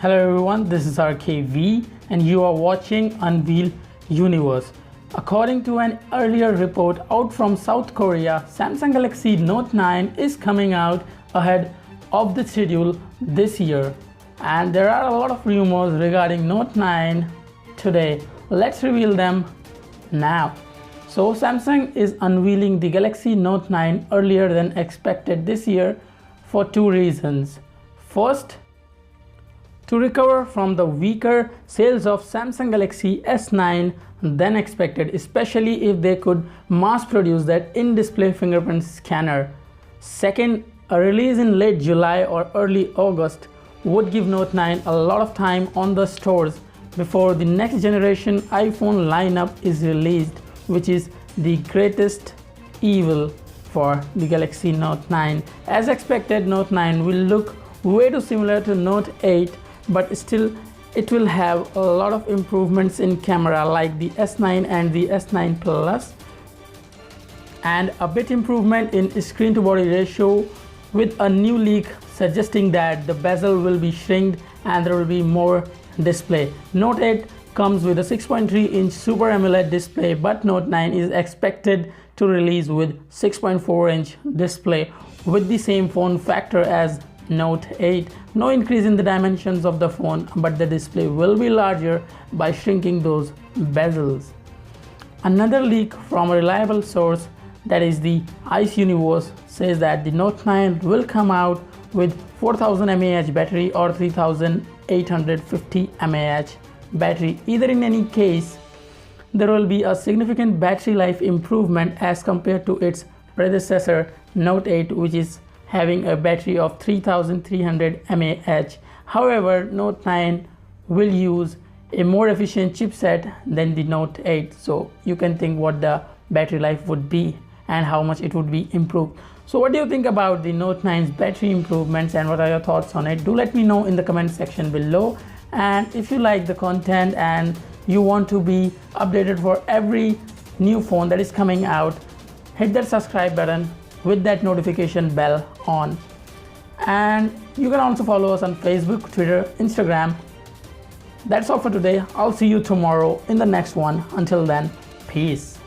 Hello everyone, this is RKV and you are watching Unveil Universe. According to an earlier report out from South Korea, Samsung Galaxy Note 9 is coming out ahead of the schedule this year. And there are a lot of rumors regarding Note 9 today. Let's reveal them now. So Samsung is unveiling the Galaxy Note 9 earlier than expected this year for two reasons. First, to recover from the weaker sales of Samsung Galaxy S9 than expected, especially if they could mass produce that in-display fingerprint scanner. Second, a release in late July or early August would give Note 9 a lot of time on the stores before the next generation iPhone lineup is released, which is the greatest evil for the Galaxy Note 9. As expected, Note 9 will look way too similar to Note 8, but still it will have a lot of improvements in camera like the S9 and the S9 Plus, and a bit improvement in screen to body ratio, with a new leak suggesting that the bezel will be shrinked and there will be more display. Note 8 comes with a 6.3-inch Super AMOLED display, but Note 9 is expected to release with 6.4-inch display with the same form factor as Note 8. No increase in the dimensions of the phone, but the display will be larger by shrinking those bezels. Another leak from a reliable source, that is the Ice Universe, says that the Note 9 will come out with 4000 mAh battery or 3850 mAh battery. Either in any case, there will be a significant battery life improvement as compared to its predecessor Note 8, which is having a battery of 3300 mAh. However, Note 9 will use a more efficient chipset than the Note 8, so you can think what the battery life would be and how much it would be improved. So what do you think about the Note 9's battery improvements and what are your thoughts on it? Do let me know in the comment section below. And if you like the content and you want to be updated for every new phone that is coming out, hit that subscribe button with that notification bell on. And you can also follow us on Facebook, Twitter, Instagram. That's all for today. I'll see you tomorrow in the next one. Until then, peace.